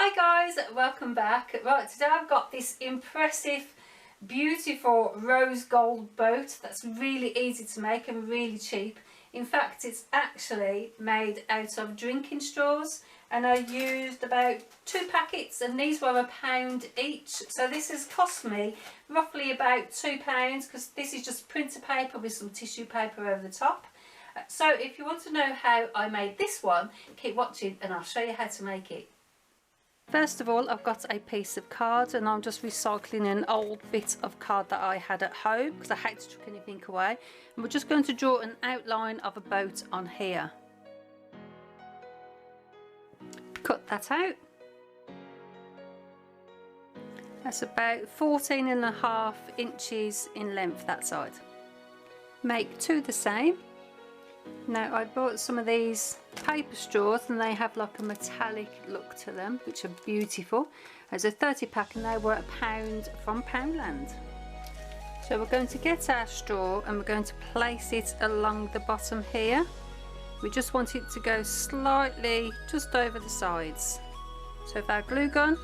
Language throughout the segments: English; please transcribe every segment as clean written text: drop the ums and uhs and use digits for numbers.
Hi guys, welcome back. Right, today I've got this impressive, beautiful rose gold boat that's really easy to make and really cheap. In fact, it's actually made out of drinking straws, and I used about 2 packets and these were £1 each. So this has cost me roughly about £2 because this is just printer paper with some tissue paper over the top. So if you want to know how I made this one, keep watching and I'll show you how to make it. First of all, I've got a piece of card and I'm just recycling an old bit of card that I had at home because I hate to chuck anything away. And we're just going to draw an outline of a boat on here. Cut that out. That's about 14.5 inches in length, that side. Make 2 the same. Now I bought some of these paper straws and they have like a metallic look to them, which are beautiful. There's a 30 pack and they were £1 from Poundland. So we're going to get our straw and we're going to place it along the bottom here. We just want it to go slightly just over the sides. So with our glue gun,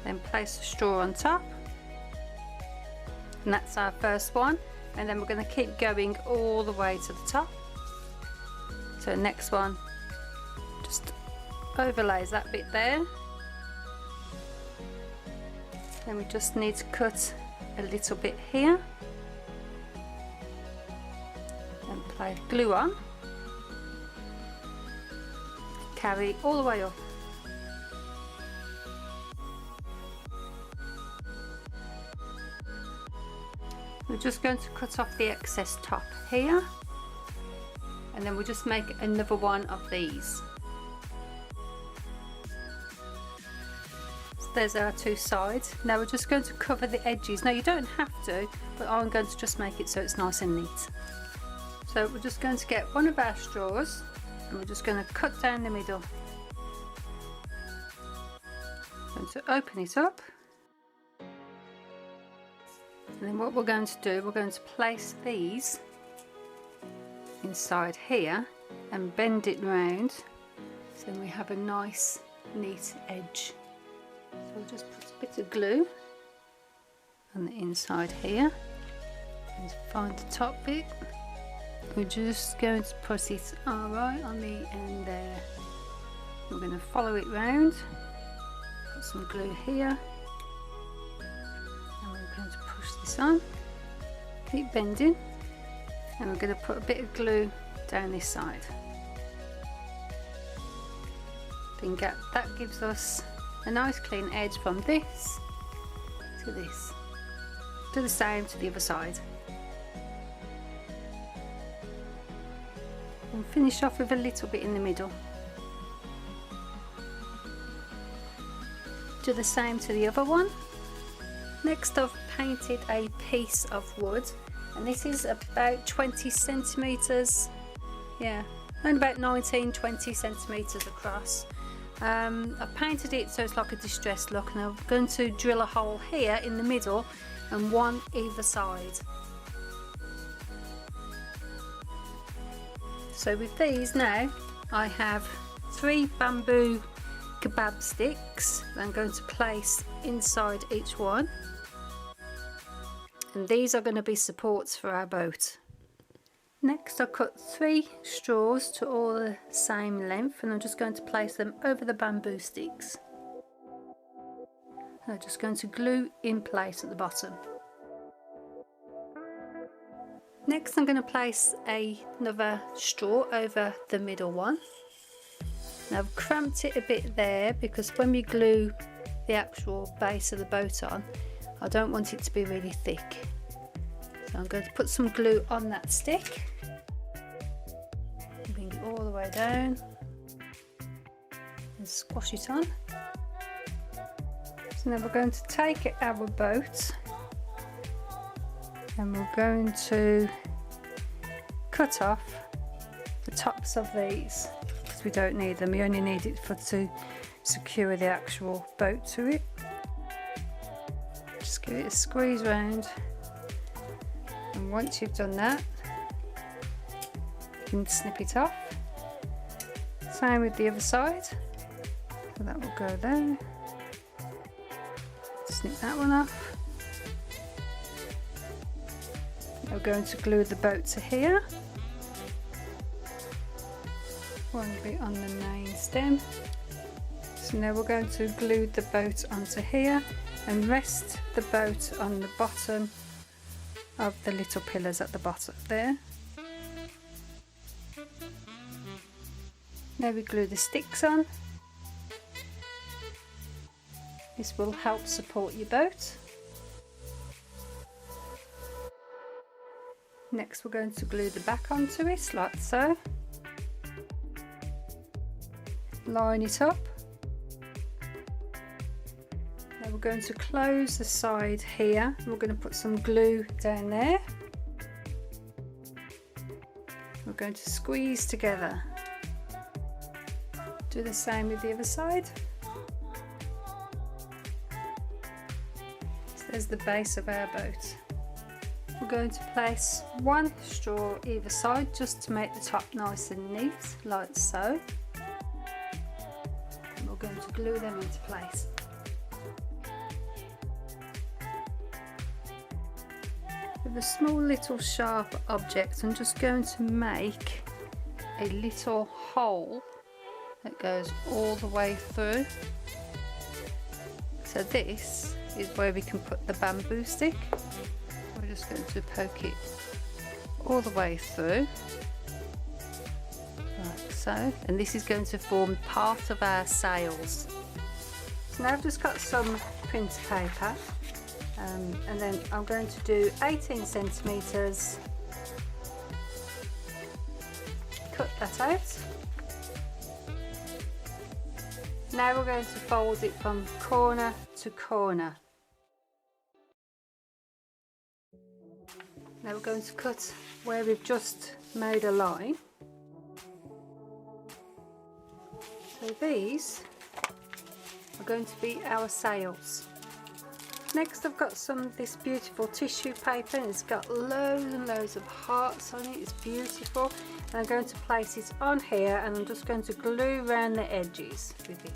then place the straw on top, and that's our first one. And then we're going to keep going all the way to the top. So the next one just overlays that bit there. Then we just need to cut a little bit here and apply glue on. Carry all the way up. We're just going to cut off the excess top here, and then we'll just make another one of these. So there's our 2 sides. Now we're just going to cover the edges. Now you don't have to, but I'm going to just make it so it's nice and neat. So we're just going to get one of our straws and we're just going to cut down the middle. I'm going to open it up. And then what we're going to do, we're going to place these inside here and bend it round so we have a nice neat edge. So we'll just put a bit of glue on the inside here and find the top bit. We're just going to put it right on the end there. We're going to follow it round, put some glue here. Going to push this on, keep bending, and we're going to put a bit of glue down this side. Then that gives us a nice clean edge from this to this. Do the same to the other side. And finish off with a little bit in the middle. Do the same to the other one. Next I've painted a piece of wood, and this is about 20 centimetres, yeah, only about 19-20 centimetres across. I've painted it so it's like a distressed look, and I'm going to drill a hole here in the middle and one either side. So with these now I have 3 bamboo kebab sticks that I'm going to place inside each one. And these are going to be supports for our boat. Next I cut 3 straws to all the same length, and I'm just going to place them over the bamboo sticks. And I'm just going to glue in place at the bottom. Next I'm going to place another straw over the middle one. Now I've cramped it a bit there because when we glue the actual base of the boat on, I don't want it to be really thick. So I'm going to put some glue on that stick. Bring it all the way down and squash it on. So now we're going to take our boat and we're going to cut off the tops of these because we don't need them. We only need it to secure the actual boat to it. Just give it a squeeze round, and once you've done that you can snip it off. Same with the other side. So that will go there. Snip that one off. We're going to glue the boat to here. One bit on the main stem. So now we're going to glue the boat onto here and rest the boat on the bottom of the little pillars at the bottom there. Now we glue the sticks on. This will help support your boat. Next we're going to glue the back onto it like so. Line it up. Now we're going to close the side here. We're going to put some glue down there. We're going to squeeze together. Do the same with the other side. So there's the base of our boat. We're going to place one straw either side just to make the top nice and neat, like so. And we're going to glue them into place. With a small little sharp object, I'm just going to make a little hole that goes all the way through. So this is where we can put the bamboo stick. We're just going to poke it all the way through, like so, and this is going to form part of our sails. So now I've just got some printer paper, and then I'm going to do 18 centimetres, cut that out. Now we're going to fold it from corner to corner. Now we're going to cut where we've just made a line. So these are going to be our sails. Next I've got this beautiful tissue paper, and it's got loads and loads of hearts on it. It's beautiful. And I'm going to place it on here, and I'm just going to glue around the edges with it.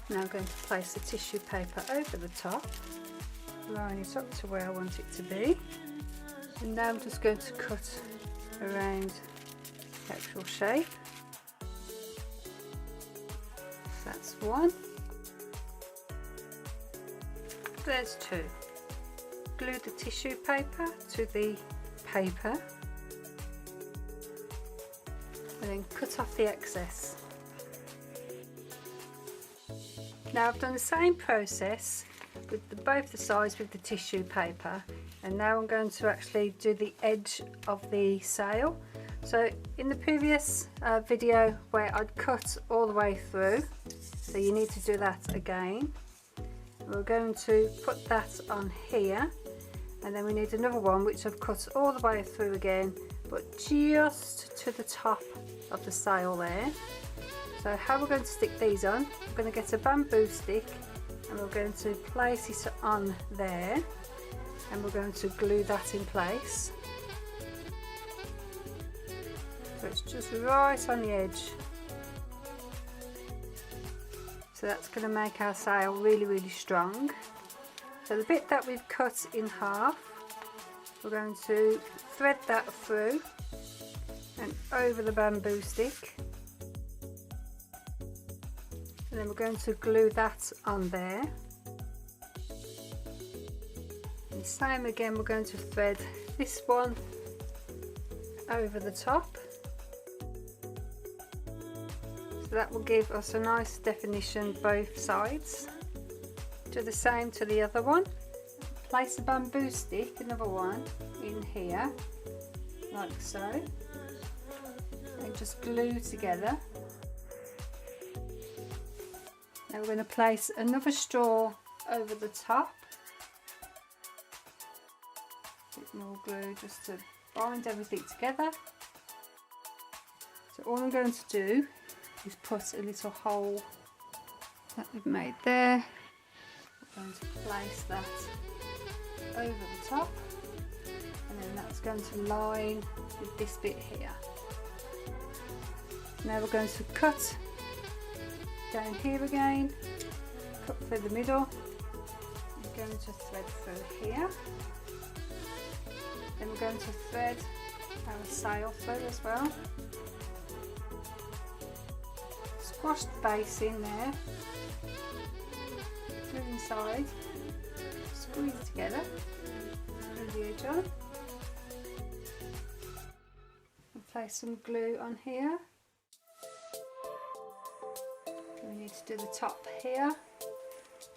Now I'm going to place the tissue paper over the top, line it up to where I want it to be. And now I'm just going to cut around the actual shape. So that's one. There's two. Glue the tissue paper to the paper and then cut off the excess. Now I've done the same process with both the sides with the tissue paper, and now I'm going to actually do the edge of the sail. So in the previous video where I'd cut all the way through, so you need to do that again. We're going to put that on here, and then we need another one which I've cut all the way through again, but just to the top of the sail there. So how we're going to stick these on, we're going to get a bamboo stick and we're going to place it on there, and we're going to glue that in place. So it's just right on the edge. So that's going to make our sail really, really strong. So the bit that we've cut in half, we're going to thread that through and over the bamboo stick. And then we're going to glue that on there. And same again, we're going to thread this one over the top. So that will give us a nice definition both sides. Do the same to the other one. Place a bamboo stick, another one, in here, like so. And just glue together. Now we're going to place another straw over the top. A bit more glue just to bind everything together. So all I'm going to do is put a little hole that we've made there. We're going to place that over the top, and then that's going to line with this bit here. Now we're going to cut Down here again, cut through the middle. We're going to thread through here. Then we're going to thread our sail through as well. Squash the base in there, glue inside, squeeze it together, glue the edge on, and place some glue on here. We need to do the top here.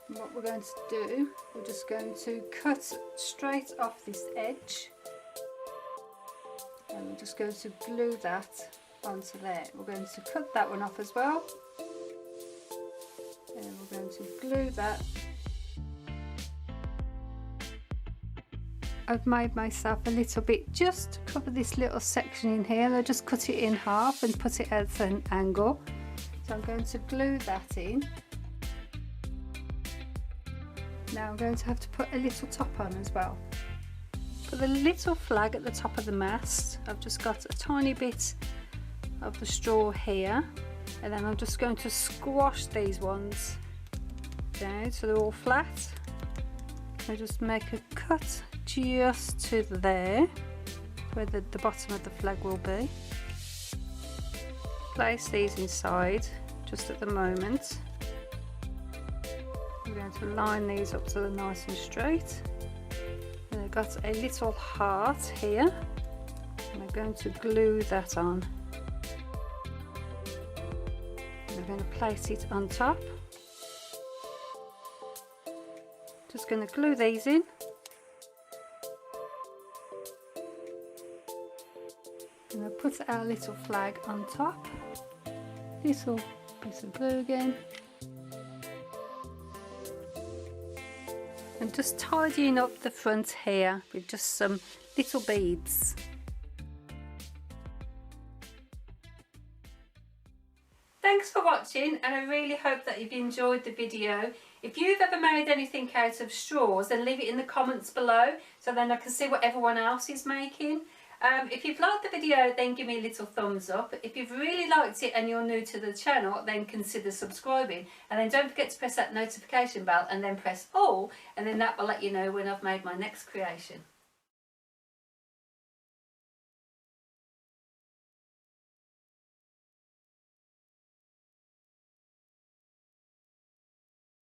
And what we're going to do, we're just going to cut straight off this edge, and we're just going to glue that onto there. We're going to cut that one off as well, and we're going to glue that. I've made myself a little bit just to cover this little section in here, and I just cut it in half and put it at an angle. So I'm going to glue that in. Now I'm going to have to put a little top on as well. For the little flag at the top of the mast, I've just got a tiny bit of the straw here, and then I'm just going to squash these ones down so they're all flat. I just make a cut just to there where the bottom of the flag will be. Place these inside just at the moment. I'm going to line these up so they're nice and straight. And I've got a little heart here, and I'm going to glue that on. I'm going to place it on top. Just going to glue these in. And I'll put our little flag on top. Little piece of glue again. And just tidying up the front here with just some little beads. Thanks for watching, and I really hope that you've enjoyed the video. If you've ever made anything out of straws, then leave it in the comments below so then I can see what everyone else is making. If you've liked the video, then give me a little thumbs up. If you've really liked it and you're new to the channel, then consider subscribing, and then don't forget to press that notification bell and then press all, and then that will let you know when I've made my next creation.